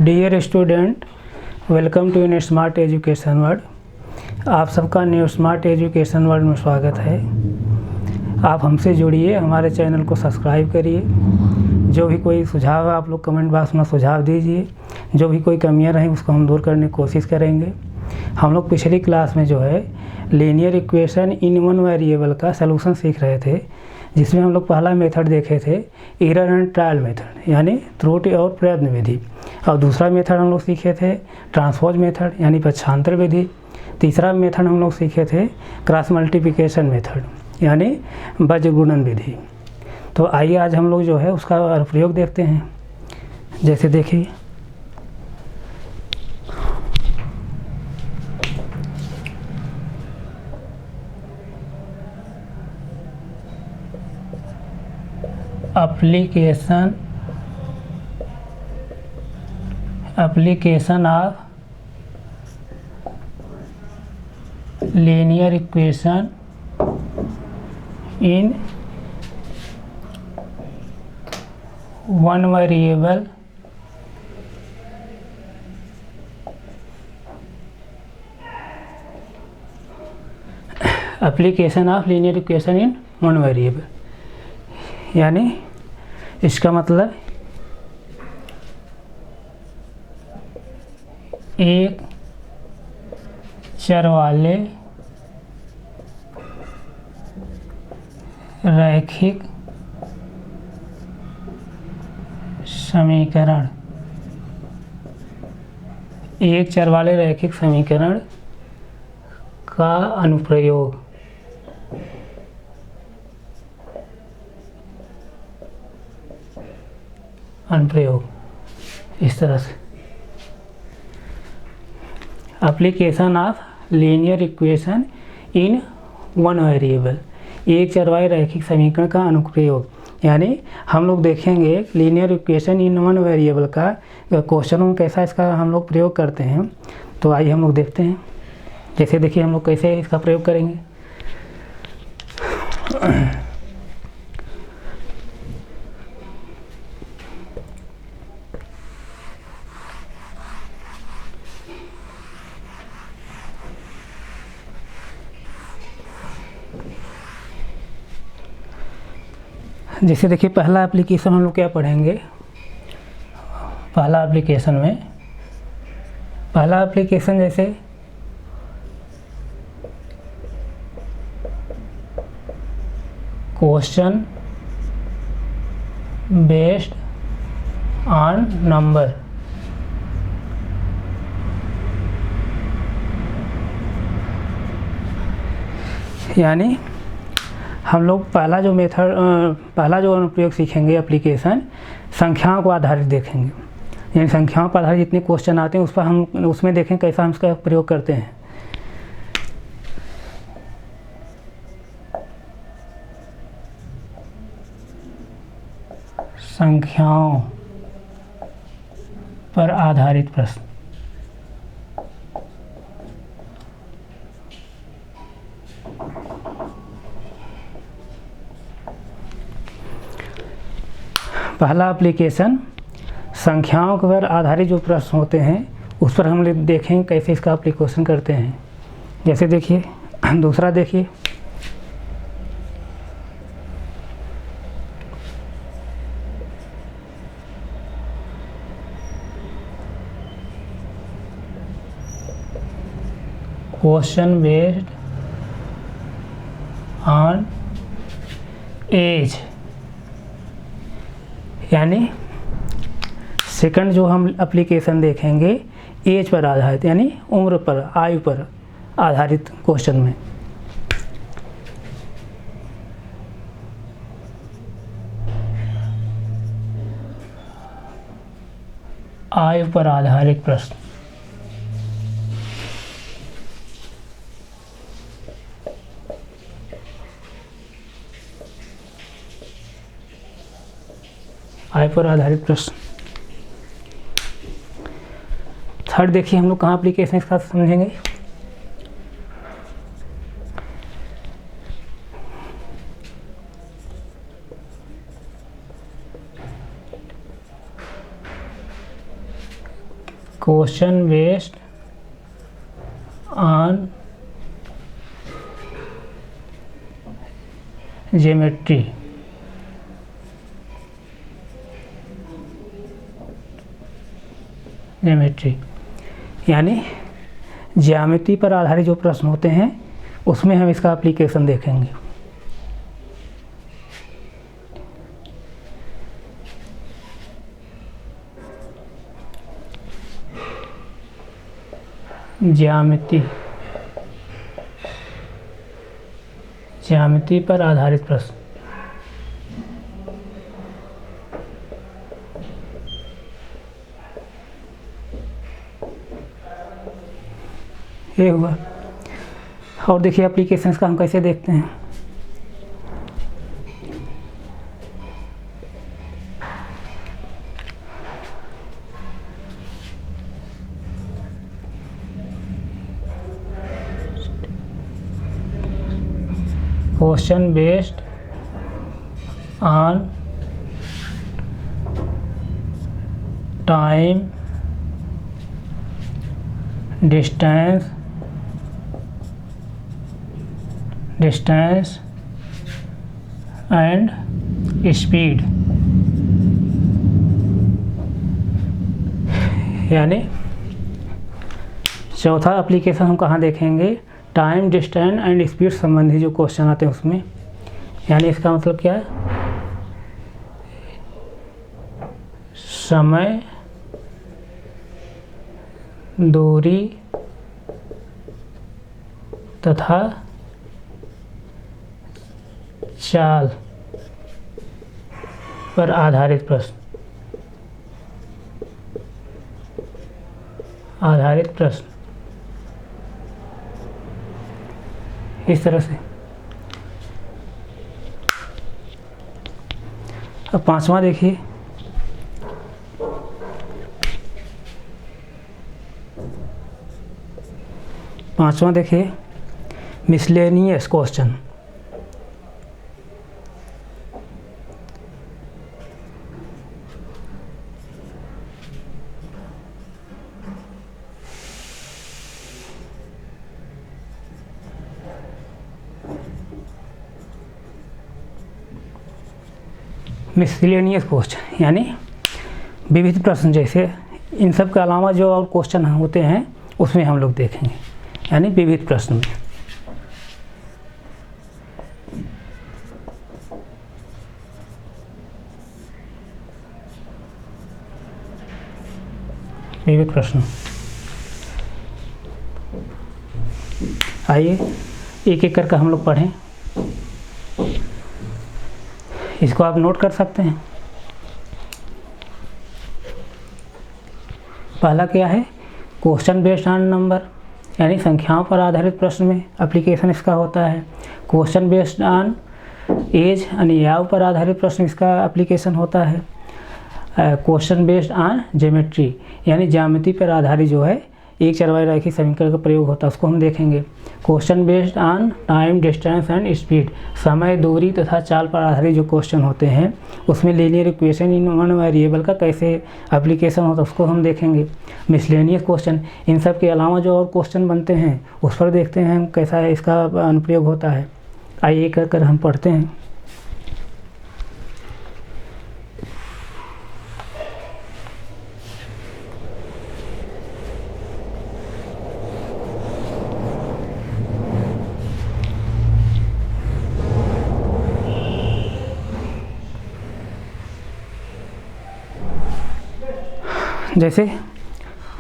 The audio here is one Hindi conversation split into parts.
Dear student, welcome to in smart education world. आप सबका न्यू स्मार्ट एजुकेशन वर्ल्ड में स्वागत है। आप हमसे जुड़िए, हमारे चैनल को सब्सक्राइब करिए। जो भी कोई सुझाव है आप लोग कमेंट बॉक्स में सुझाव दीजिए। जो भी कोई कमियां रहें उसको हम दूर करने की कोशिश करेंगे। हम लोग पिछली क्लास में जो है linear equation in one variable का सलूशन सीख रहे थे, जिसमें हम लोग पहला मेथड देखे थे एरर एंड ट्रायल मेथड यानी त्रुटि और प्रयत्न विधि, और दूसरा मेथड हम लोग सीखे थे ट्रांसपोज मेथड यानी पक्षांतर विधि। तीसरा मेथड हम लोग सीखे थे क्रॉस मल्टीप्लिकेशन मेथड यानी बज गुणन विधि। तो आइए आज हम लोग जो है उसका प्रयोग देखते हैं। जैसे देखिए, application of linear equation in one variable application of linear equation in one variable यानी इसका मतलब एक चर वाले रैखिक समीकरण, एक चर वाले रैखिक समीकरण का अनुप्रयोग इस तरह से application of linear equation in one variable, एक चरवाई रैखिक समीकरण का अनुप्रयोग। यानी हम लोग देखेंगे linear equation in one variable का क्वेश्चनों में कैसा इसका हम लोग प्रयोग करते हैं। तो आइए हम लोग देखते हैं। जैसे देखिए हम लोग कैसे इसका प्रयोग करेंगे। जैसे देखिए पहला एप्लीकेशन हम लोग क्या पढ़ेंगे। पहला एप्लीकेशन जैसे क्वेश्चन बेस्ड ऑन नंबर, यानी हम लोग पहला जो अनुप्रयोग सीखेंगे एप्लीकेशन संख्याओं को आधारित देखेंगे। यानी संख्याओं पर आधारित जितने क्वेश्चन आते हैं उस पर हम उसमें देखें कैसा हम इसका प्रयोग करते हैं। संख्याओं पर आधारित प्रश्न। पहला एप्लीकेशन संख्याओं पर आधारित जो प्रश्न होते हैं उस पर हम देखें कैसे इसका एप्लीकेशन करते हैं। जैसे देखिए दूसरा देखिए, क्वेश्चन बेस्ड ऑन एज, यानी सेकंड जो हम एप्लीकेशन देखेंगे एज पर आधारित यानी उम्र पर, आयु पर आधारित क्वेश्चन में। आयु पर आधारित प्रश्न। आय पर आधारित प्रश्न। थर्ड देखिए हम लोग कहाँ एप्लीकेशन इसका समझेंगे। Question based on geometry. यानी ज्यामिति पर आधारित जो प्रश्न होते हैं उसमें हम इसका एप्लीकेशन देखेंगे। ज्यामिति पर आधारित प्रश्न। ये हुआ। और देखिए एप्लीकेशंस का हम कैसे देखते हैं। Question based on time, distance and speed. यानी चौथा एप्लीकेशन हम कहाँ देखेंगे, टाइम, डिस्टेंस एंड स्पीड संबंधी जो क्वेश्चन आते हैं उसमें। यानी इसका मतलब क्या है, समय, दूरी तथा चाल पर आधारित प्रश्न। इस तरह से। अब पांचवा देखिए, मिसलेनियस क्वेश्चन। मिसलेनियस क्वेश्चन यानी विविध प्रश्न, जैसे इन सब के अलावा जो और क्वेश्चन होते हैं उसमें हम लोग देखेंगे, यानी विविध प्रश्न में। विविध प्रश्न। आइए एक एक करके हम लोग पढ़ें। इसको आप नोट कर सकते हैं। पहला क्या है, क्वेश्चन बेस्ड ऑन नंबर, यानी संख्याओं पर आधारित प्रश्न में एप्लीकेशन इसका होता है। क्वेश्चन बेस्ड ऑन एज यानी आयु पर आधारित प्रश्न, इसका एप्लीकेशन होता है। क्वेश्चन बेस्ड ऑन ज्योमेट्री यानी ज्यामिति पर आधारित जो है एक चरवाई रेखीय समीकरण का प्रयोग होता है, उसको हम देखेंगे। Question based on time, distance and speed, समय, दूरी तथा चाल पर आधारित जो क्वेश्चन होते हैं उसमें linear equation in one variable का कैसे एप्लीकेशन होता है उसको हम देखेंगे। मिसलेनियस क्वेश्चन, इन सब के अलावा जो और क्वेश्चन बनते हैं उस पर देखते हैं हम कैसा इसका अनुप्रयोग होता है। आइए कर हम पढ़ते हैं। जैसे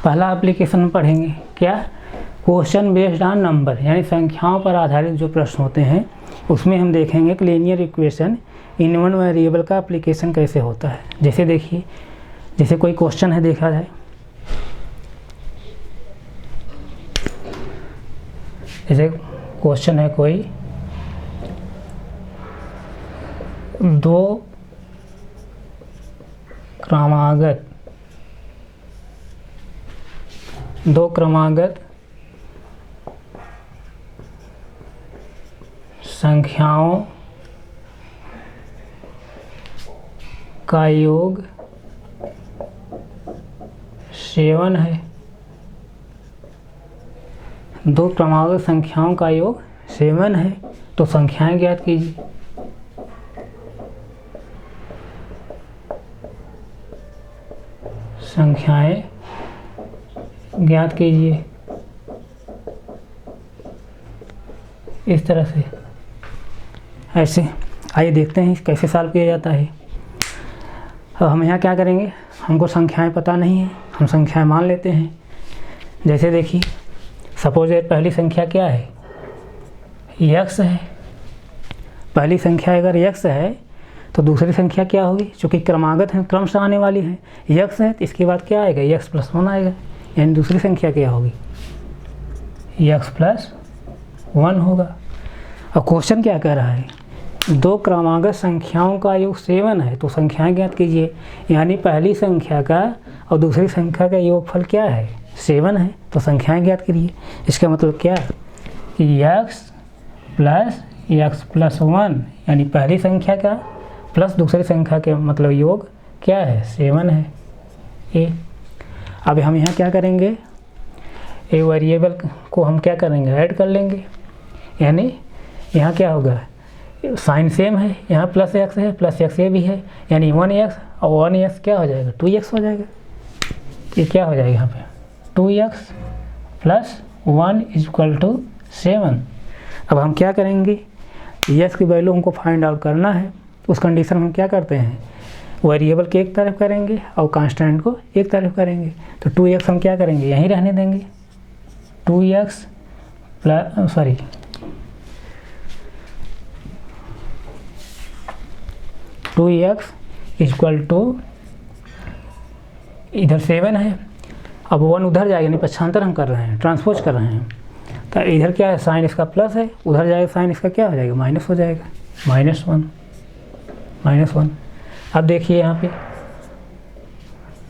पहला एप्लीकेशन में पढ़ेंगे क्या, क्वेश्चन बेस्ड ऑन नंबर यानी संख्याओं पर आधारित जो प्रश्न होते हैं उसमें हम देखेंगे कि linear equation in one variable का एप्लीकेशन कैसे होता है। जैसे देखिए, जैसे कोई क्वेश्चन है, देखा जाए जैसे क्वेश्चन है कोई, दो क्रमागत संख्याओं का योग 7 है। दो क्रमागत संख्याओं का योग 7 है, तो संख्याएं ज्ञात कीजिए। संख्याएं ज्ञात कीजिए इस तरह से। ऐसे आइए देखते हैं कैसे सॉल्व किया जाता है। अब हम यहाँ क्या करेंगे, हमको संख्याएं पता नहीं है, हम संख्याएं मान लेते हैं। जैसे देखिए, सपोज पहली संख्या क्या है, x है। पहली संख्या अगर x है तो दूसरी संख्या क्या होगी, चूँकि क्रमागत है, क्रम से आने वाली है। x है तो इसके बाद क्या आएगा, x + 1 आएगा, यानी दूसरी संख्या क्या होगी, x + 1 होगा। अब क्वेश्चन क्या कह रहा है, दो क्रमागत संख्याओं का योग 7 है, तो संख्याएं ज्ञात कीजिए। यानी पहली संख्या का और दूसरी संख्या का योगफल क्या है, 7 है, तो संख्याएं ज्ञात करिए। इसका मतलब क्या है कि x + 1 यानी पहली संख्या का प्लस दूसरी संख्या के मतलब योग क्या है, 7 है ए। अब हम यहाँ क्या करेंगे, ए वेरिएबल को हम क्या करेंगे, ऐड कर लेंगे। यानी यहाँ क्या होगा, साइन सेम है, यहाँ +x है, +x ये भी है, यानी 1x और 1x क्या हो जाएगा, 2x हो जाएगा। ये क्या हो जाएगा यहाँ पे, 2x + 1 = 7। अब हम क्या करेंगे, x की वैल्यू हमको फाइंड आउट करना है। उस कंडीशन में हम क्या करते हैं, वेरिएबल के एक तरफ करेंगे और कांस्टेंट को एक तरफ करेंगे। तो 2x हम क्या करेंगे, यहीं रहने देंगे। 2x = इधर 7 है, अब 1 उधर जाएगा, यानी पक्षांतर हम कर रहे हैं, ट्रांसपोज कर रहे हैं। तो इधर क्या है, साइन इसका प्लस है, उधर जाएगा साइन इसका क्या हो जाएगा, माइनस हो जाएगा, -1। अब देखिए यहाँ पे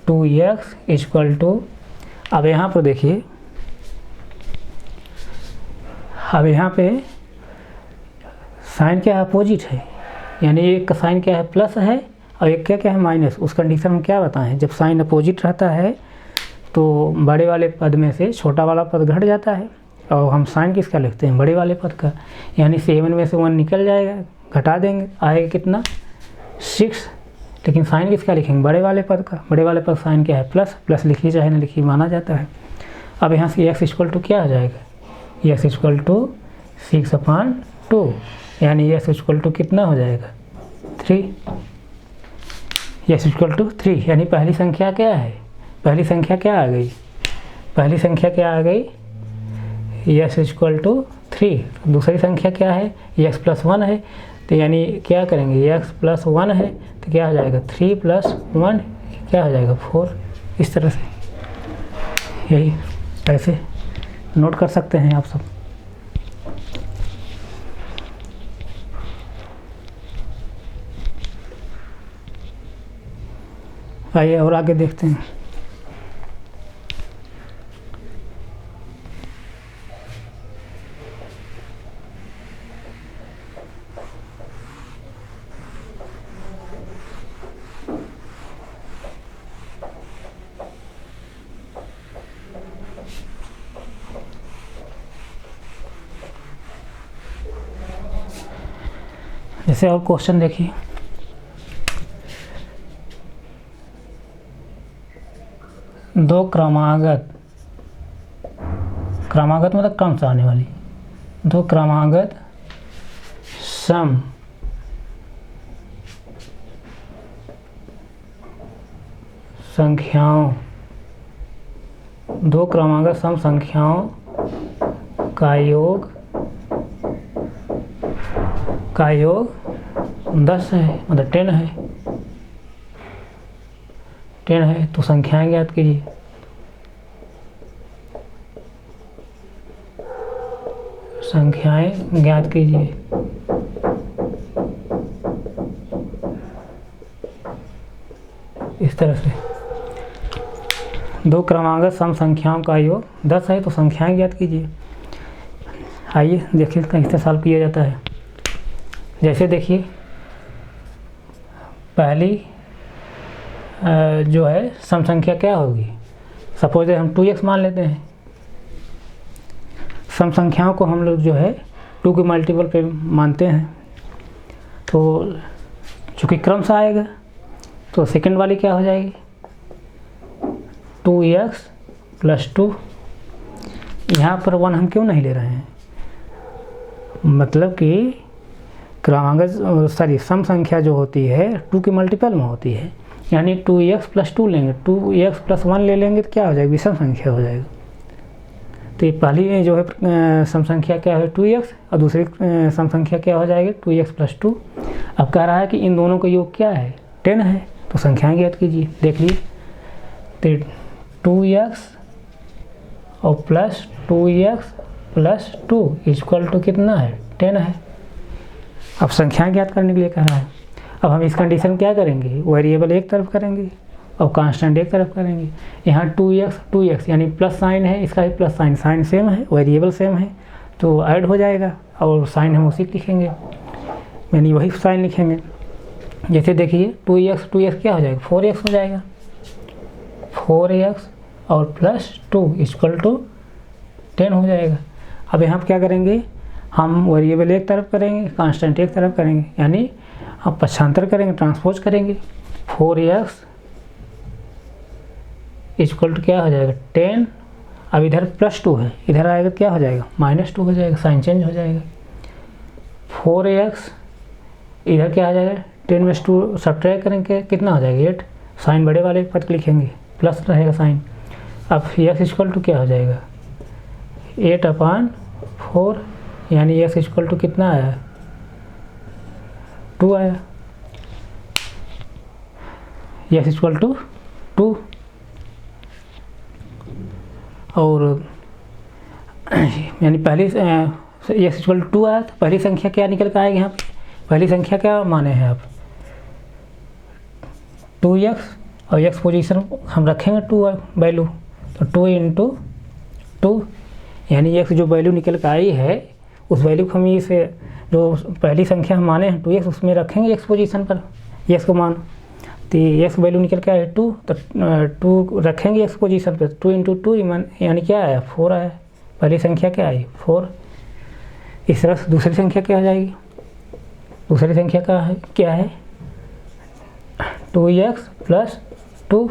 2x = अब यहाँ पर देखिए, अब यहाँ पे साइन क्या है, अपोजिट है, यानी एक का साइन क्या है, प्लस है और एक क्या है, माइनस। उस कंडीशन में क्या बताएं, जब साइन अपोजिट रहता है तो बड़े वाले पद में से छोटा वाला पद घट जाता है, और हम साइन किसका लिखते हैं, बड़े वाले पद का। यानी 7 में से 1 निकल जाएगा, घटा देंगे, आएगा कितना, 6। लेकिन साइन किसका लिखेंगे, बड़े वाले पद का। बड़े वाले पद साइन क्या है, प्लस लिखिए चाहे ना लिखिए, माना जाता है। अब यहाँ से x = क्या हो जाएगा, x = 6/2, यानी x = कितना हो जाएगा, 3। x = 3, यानी पहली संख्या क्या है, पहली संख्या क्या आ गई, पहली संख्या क्या आ गई, x = 3। दूसरी संख्या क्या है, x + 1 है, तो यानी क्या करेंगे, x + 1 है तो क्या हो जाएगा, 3 + 1 क्या हो जाएगा, 4। इस तरह से यही ऐसे नोट कर सकते हैं आप सब। आइए और आगे देखते हैं। जैसे और क्वेश्चन देखिए, दो क्रमागत मतलब क्रम से आने वाली, दो क्रमागत सम संख्याओं, दो क्रमागत सम संख्याओं का योग 10 है, मतलब 10 है, 10 है, तो संख्याएं ज्ञात कीजिए। संख्याएं ज्ञात कीजिए। इस तरह से दो क्रमागत सम संख्याओं का योग 10 है, तो संख्याएं ज्ञात कीजिए। आइए देखिए कैसे सॉल्व किया जाता है। जैसे देखिए, पहली जो है सम संख्या क्या होगी, सपोज हम 2x मान लेते हैं। सम संख्याओं को हम लोग जो है 2 के मल्टीपल पे मानते हैं, तो चूँकि क्रम से आएगा तो सेकंड वाली क्या हो जाएगी 2x + 2। यहाँ पर 1 हम क्यों नहीं ले रहे हैं, मतलब कि क्रमांक सम संख्या जो होती है 2 के मल्टीपल में होती है, यानी 2x + 2 लेंगे, 2x + 1 ले लेंगे तो क्या हो जाएगा विषम संख्या हो जाएगा। तो ये पहली जो है सम संख्या क्या है 2x और दूसरी सम संख्या क्या हो जाएगी 2x + 2। अब कह रहा है कि इन दोनों का योग क्या है 10 है, तो संख्याएं ज्ञात कीजिए। देखिए तो 2x और प्लस 2x + 2 = कितना है 10 है। अब संख्याएं ज्ञात करने के लिए कह रहा है। अब हम इस कंडीशन क्या करेंगे, वेरिएबल एक तरफ करेंगे और कांस्टेंट एक तरफ करेंगे। यहाँ 2x यानी प्लस साइन है, इसका भी प्लस साइन, साइन सेम है, वेरिएबल सेम है तो ऐड हो जाएगा और साइन हम उसी लिखेंगे, यानी वही साइन लिखेंगे। जैसे देखिए 2x क्या हो जाएगा 4x हो जाएगा, 4x और प्लस 2 = 10 हो जाएगा। अब यहाँ पर क्या करेंगे, हम वेरिएबल एक तरफ करेंगे, कांस्टेंट एक तरफ करेंगे, यानी हम पक्षांतर करेंगे, ट्रांसपोज करेंगे। 4x = क्या हो जाएगा 10। अब इधर +2 है, इधर आएगा क्या हो जाएगा -2 हो जाएगा, साइन चेंज हो जाएगा। 4x इधर क्या आ जाएगा 10 में 2 सब्ट्रैक्ट करेंगे कितना हो जाएगा 8, साइन बड़े वाले पद लिखेंगे, प्लस रहेगा साइन। अब x = क्या हो जाएगा 8/4, यानी x = कितना आया 2 आया, x = 2। और यानी पहली x = 2 आया तो पहली संख्या क्या निकल कर आएगी यहाँ पे, पहली संख्या क्या माने हैं आप 2x और x पोजीशन हम रखेंगे 2 वैल्यू, तो 2 × 2 यानी x जो वैल्यू निकल कर आई है उस वैल्यू को हम इसे जो पहली संख्या हम माने हैं 2x उसमें रखेंगे x पोजीशन पर, x को मान, तो x वैल्यू निकल के आए 2, तो 2 रखेंगे x पोजीशन पर, 2 × 2 यानी क्या आया 4 आया, पहली संख्या क्या आई 4। इस तरह से दूसरी संख्या क्या हो जाएगी, दूसरी संख्या क्या है 2x + 2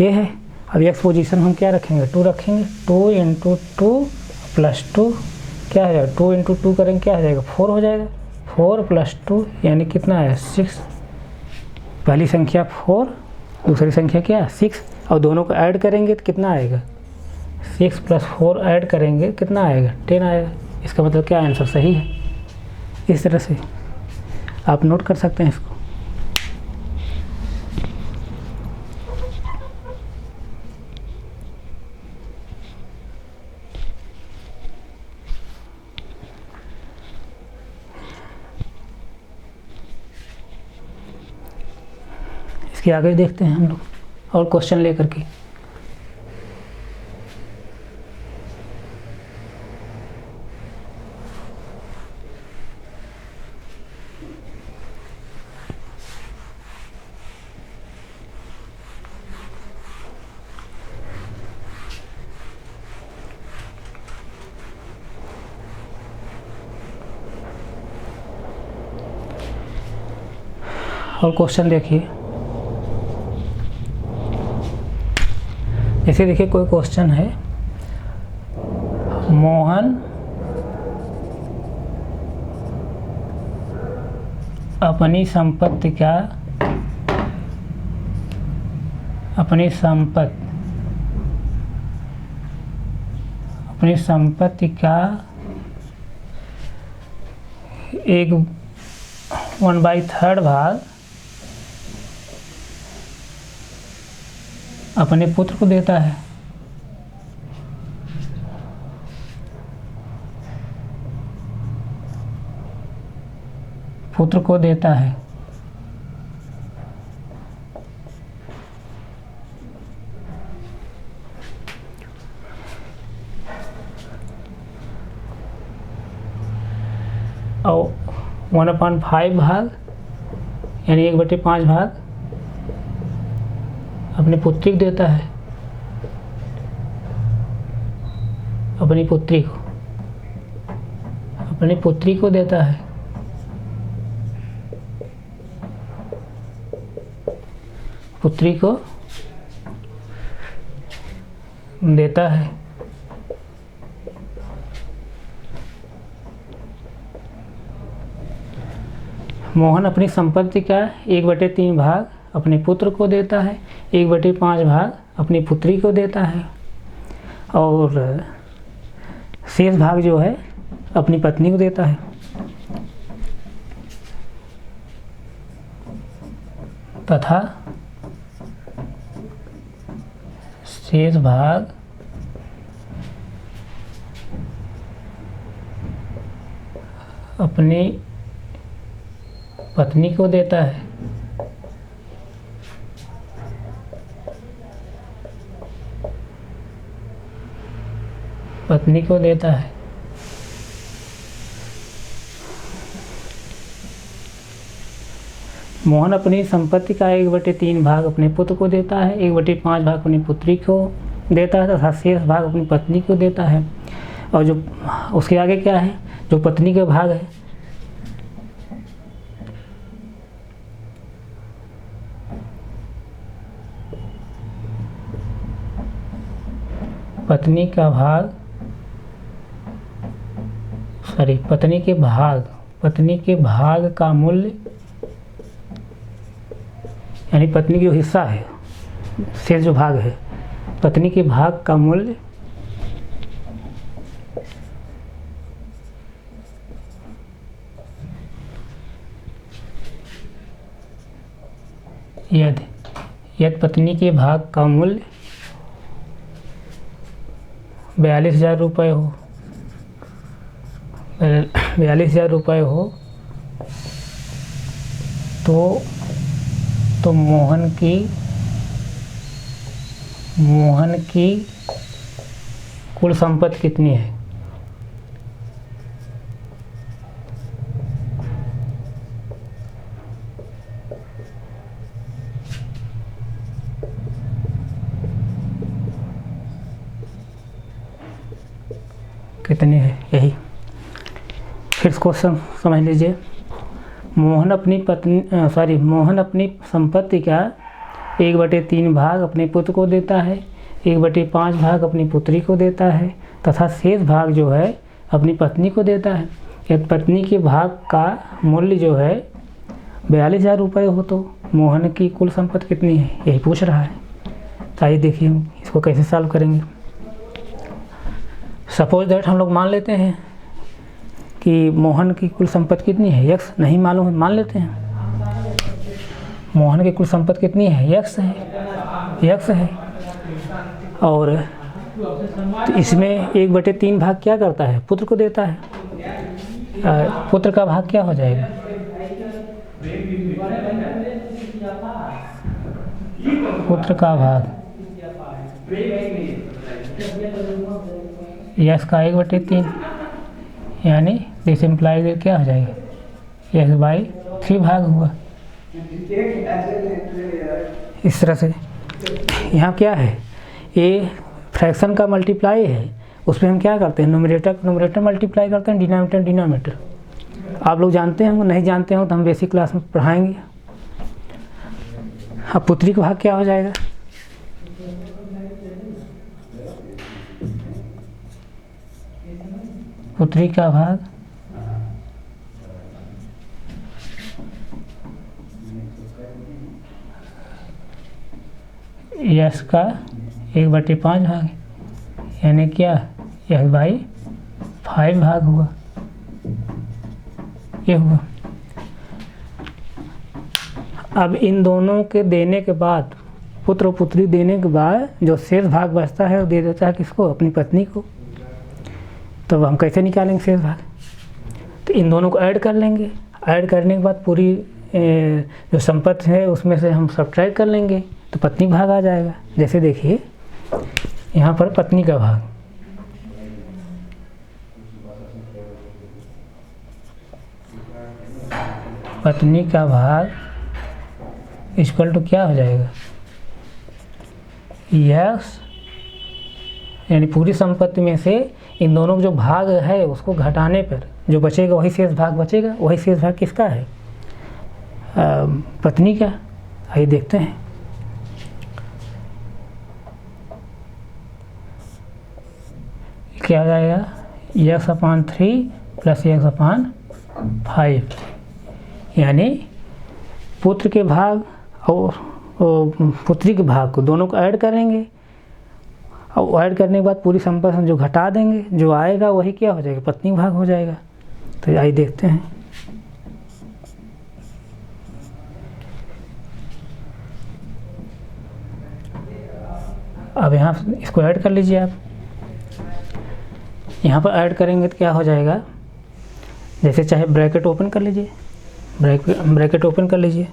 ये है। अब x पोजीशन हम क्या रखेंगे 2 रखेंगे, 2 × 2 + 2 क्या हो जाएगा 2 × 2 करेंगे क्या हो जाएगा 4 हो जाएगा, 4 + 2 यानी कितना है 6। पहली संख्या 4, दूसरी संख्या क्या है 6, और दोनों को ऐड करेंगे तो कितना आएगा 6 + 4 ऐड करेंगे कितना आएगा 10 आएगा। इसका मतलब क्या आंसर सही है। इस तरह से आप नोट कर सकते हैं इसको। इसके आगे देखते हैं हम लोग और क्वेश्चन लेकर के। और क्वेश्चन देखिए, जैसे देखिए कोई क्वेश्चन है, मोहन अपनी संपत्ति का एक 1/3 भाग अपने पुत्र को देता है। पुत्र को देता है और 1/5 भाग यानी 1/5 भाग अपने पुत्री को देता है। अपनी पुत्री को देता है। पुत्री को देता है। मोहन अपनी संपत्ति का 1/3 भाग अपने पुत्र को देता है, 1/5 भाग अपनी पुत्री को देता है और शेष भाग जो है अपनी पत्नी को देता है। तथा शेष भाग अपनी पत्नी को देता है। पत्नी को देता है। मोहन अपनी संपत्ति का 1/3 भाग अपने पुत्र को देता है, 1/5 भाग अपनी पुत्री को देता है तथा शेष भाग अपनी पत्नी को देता है। और जो उसके आगे क्या है, जो पत्नी का भाग है, पत्नी के भाग का मूल्य, यानी पत्नी की जो हिस्सा है, शेष जो भाग है, पत्नी के भाग का मूल्य यदि पत्नी के भाग का मूल्य 42,000 रुपये हो, 42,000 रुपये हो तो मोहन की कुल संपत्ति कितनी है? कितनी है, यही। फिर क्वेश्चन समझ लीजिए। मोहन अपनी संपत्ति का 1/3 भाग अपने पुत्र को देता है, 1/5 भाग अपनी पुत्री को देता है तथा शेष भाग जो है अपनी पत्नी को देता है। यदि पत्नी के भाग का मूल्य जो है 42,000 रुपये हो तो मोहन की कुल संपत्ति कितनी है, यही पूछ रहा है। तो आइए देखिए हम इसको कैसे सॉल्व करेंगे। सपोज दैट हम लोग मान लेते हैं कि मोहन की कुल संपत्ति कितनी है, x नहीं मालूम है, मान लेते हैं मोहन की कुल संपत्ति कितनी है, x है। और तो इसमें 1/3 भाग क्या करता है, पुत्र को देता है। पुत्र का भाग क्या हो जाएगा, पुत्र का भाग यस का 1/3, यानी दिस इम्प्लाइज क्या हो जाएगा, S/3 भाग हुआ। इस तरह से यहाँ क्या है, ये फ्रैक्शन का मल्टीप्लाई है, उसमें हम क्या करते हैं, न्यूमरेटर मल्टीप्लाई करते हैं, डिनोमिनेटर। आप लोग जानते हैं, नहीं जानते हो तो हम बेसिक क्लास में पढ़ाएंगे। अब पुत्री का भाग क्या हो जाएगा, पुत्री का भाग यस का 1/5 भाग, यानी क्या, S/5 भाग हुआ, ये हुआ। अब इन दोनों के देने के बाद, पुत्र और पुत्री देने के बाद जो शेष भाग बचता है वो दे देता है किसको, अपनी पत्नी को। तो हम कैसे निकालेंगे शेष भाग, तो इन दोनों को ऐड कर लेंगे। ऐड करने के बाद पूरी जो संपत्ति है उसमें से हम सब्ट्रैक्ट कर लेंगे तो पत्नी भाग आ जाएगा। जैसे देखिए यहाँ पर पत्नी का भाग, पत्नी का भाग इक्वल टू क्या हो जाएगा, यस, यानी पूरी संपत्ति में से इन दोनों का जो भाग है उसको घटाने पर जो बचेगा वही शेष भाग बचेगा। वही शेष भाग किसका है? पत्नी का। आइए देखते हैं। क्या आ जाएगा? x/3 प्लस x/5, यानी पुत्र के भाग और पुत्री के भाग को दोनों को ऐड करेंगे और ऐड करने के बाद पूरी संपत्ति जो घटा देंगे, जो आएगा वही क्या हो जाएगा? पत्नी भाग हो जाएगा। तो आइए देखते हैं। अब यहाँ इसको ऐड कर लीजिए आप। यहाँ पर ऐड करेंगे तो क्या हो जाएगा? जैसे चाहे ब्रैकेट ओपन कर लीजिए, ब्रैकेट ओपन कर लीजिए।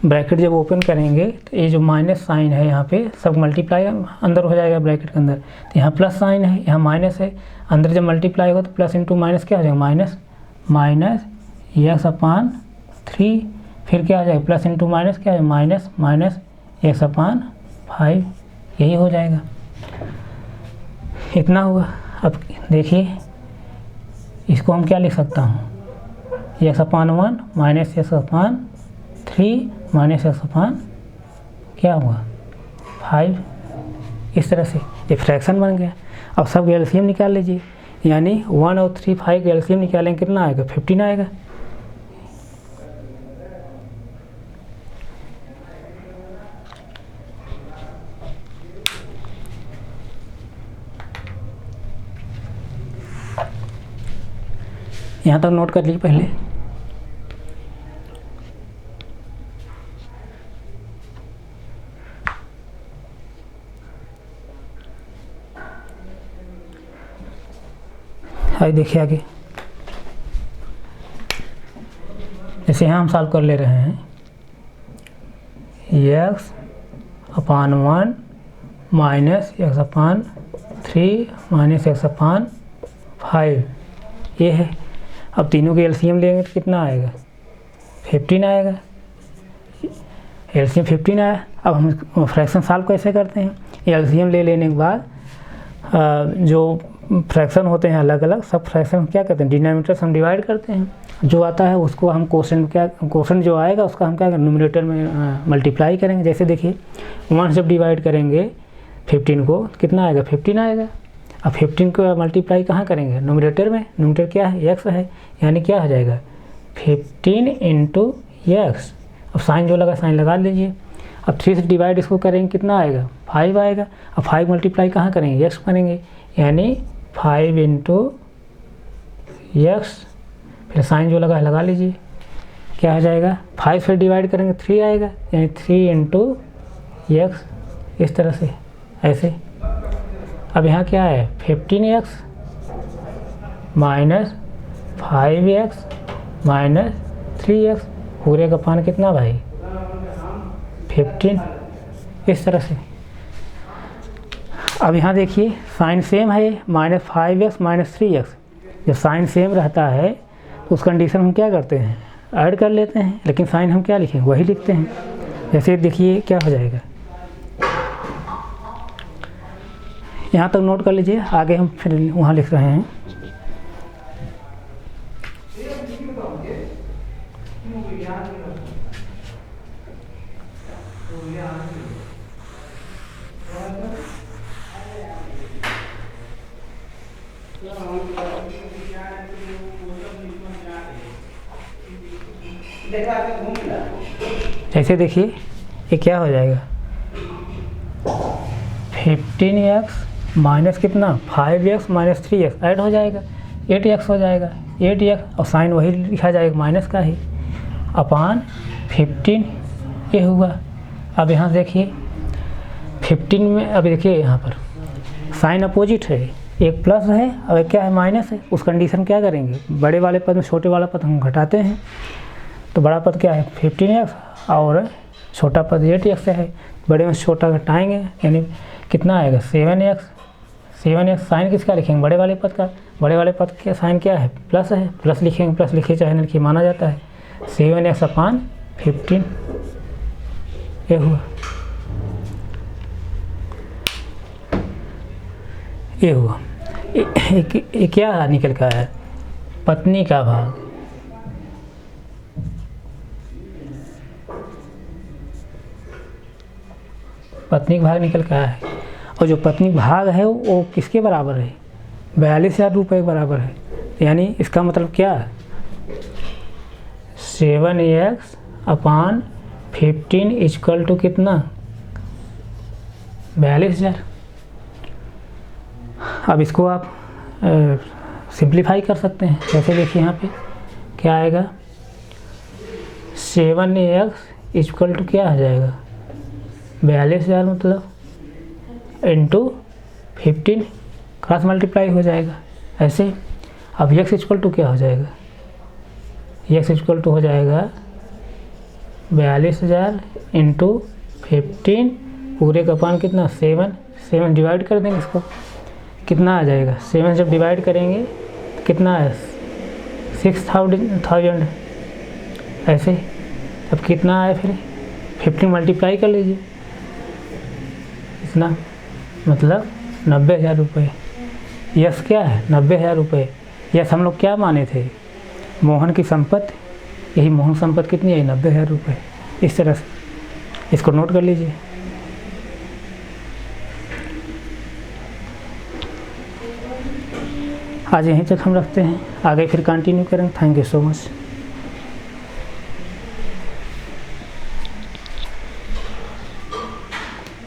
ब्रैकेट जब ओपन करेंगे तो ये जो माइनस साइन है यहाँ पे सब मल्टीप्लाई अंदर हो जाएगा ब्रैकेट के अंदर। तो यहाँ प्लस साइन है, यहाँ माइनस है, अंदर जब मल्टीप्लाई होगा तो प्लस इंटू माइनस क्या हो जाएगा? माइनस x/3, फिर क्या हो जाएगा? प्लस इंटू माइनस क्या है? माइनस x/5, यही हो जाएगा। इतना हुआ। अब देखिए इसको हम क्या लिख सकता हूँ? x/1 minus x/3 minus x/5 क्या हुआ? 5। इस तरह से ये फ्रैक्शन बन गया। अब सब एलसीएम निकाल लीजिए, यानी 1 और 3 5 का एलसीएम निकालेंगे, कितना आएगा? 15 आएगा। यहाँ तक नोट कर लीजिए पहले। आइए देखिए आगे। जैसे यहाँ हम सॉल्व कर ले रहे हैं, x/1 minus x/3 minus x/5 ये है। अब तीनों के एलसीएम लेंगे तो कितना आएगा? 15 आएगा। एलसीएम 15 आया। अब हम फ्रैक्शन सॉल्व कैसे करते हैं? एलसीएम ले लेने के बाद जो फ्रैक्शन होते हैं अलग अलग, सब फ्रैक्शन क्या करते हैं? डिनोमिनेटर से हम डिवाइड करते हैं। जो आता है उसको हम क्वोशेंट जो आएगा उसका हम क्या करेंगे? न्यूमरेटर में मल्टीप्लाई करेंगे। जैसे देखिए 1 जब डिवाइड करेंगे 15 को कितना आएगा? 15 आएगा। अब 15 को मल्टीप्लाई कहाँ करेंगे? न्यूमरेटर में। न्यूमरेटर क्या है? x है, यानी क्या हो जाएगा? 15 इंटू x। अब साइन जो लगा साइन लगा लीजिए। अब 3 से डिवाइड इसको करेंगे, कितना आएगा? 5 आएगा। अब 5 मल्टीप्लाई कहाँ करेंगे? x करेंगे, यानी 5 इंटू x, फिर साइन जो लगा है लगा लीजिए, क्या हो जाएगा? 5 से डिवाइड करेंगे 3 आएगा, यानी 3 इंटू x। इस तरह से ऐसे। अब यहाँ क्या है? 15x minus 5x minus 3x, पूरे का पान कितना भाई? 15। इस तरह से। अब यहाँ देखिए साइन सेम है, माइनस 5x माइनस 3x। जब साइन सेम रहता है तो उस कंडीशन हम क्या करते हैं? ऐड कर लेते हैं, लेकिन साइन हम क्या लिखें? वही लिखते हैं। जैसे देखिए क्या हो जाएगा, यहाँ तक नोट कर लीजिए, आगे हम फिर वहाँ लिख रहे हैं। जैसे देखिए ये क्या हो जाएगा? 15x माइनस कितना? 5x माइनस 3x ऐड हो जाएगा, 8x हो जाएगा। 8x और साइन वही लिखा जाएगा माइनस का ही, अपान 15 ये हुआ। अब यहाँ देखिए 15 में, अब देखिए यहाँ पर साइन अपोजिट है, एक प्लस है और एक क्या है? माइनस है। उस कंडीशन क्या करेंगे? बड़े वाले पद में छोटे वाला पद हम घटाते हैं। तो बड़ा पद क्या है? 15x और छोटा पद 8x है। बड़े में छोटा घटाएंगे, यानी कितना आएगा? 7x। साइन किसका लिखेंगे? बड़े वाले पद का। बड़े वाले पद का साइन क्या है? प्लस है, प्लस लिखेंगे, प्लस लिखे चाहे न लिखिए माना जाता है। 7x अपान 15 ये हुआ, ये हुआ। ये क्या निकल का है? पत्नी का भाग। पत्नी का भाग निकल का है, और जो पत्नी भाग है वो किसके बराबर है? 42,000 रुपये के बराबर है। यानी इसका मतलब क्या है? 7x/15 इक्वल टू कितना? 42,000। अब इसको आप सिंप्लीफाई कर सकते हैं। जैसे देखिए यहाँ पे क्या आएगा, 7x इक्वल टू क्या आ जाएगा? 42,000 मतलब इंटू 15, क्रॉस मल्टीप्लाई हो जाएगा ऐसे। अब x इक्वल टू क्या हो जाएगा? x इक्वल टू हो जाएगा 42,000 इंटू 15 पूरे का पान कितना? 7 डिवाइड कर देंगे इसको, कितना आ जाएगा? 7 जब डिवाइड करेंगे तो कितना है? 6,000 ऐसे। अब कितना आया फिर? 15 मल्टीप्लाई कर लीजिए, इतना मतलब 90,000 रुपये। यस क्या है? 90,000 रुपये। यस हम लोग क्या माने थे? मोहन की संपत्ति। यही मोहन संपत्ति कितनी है? 90,000 रुपये। इस तरह से इसको नोट कर लीजिए। आज यहीं तक हम रखते हैं, आगे फिर कंटिन्यू करेंगे। Thank you so much.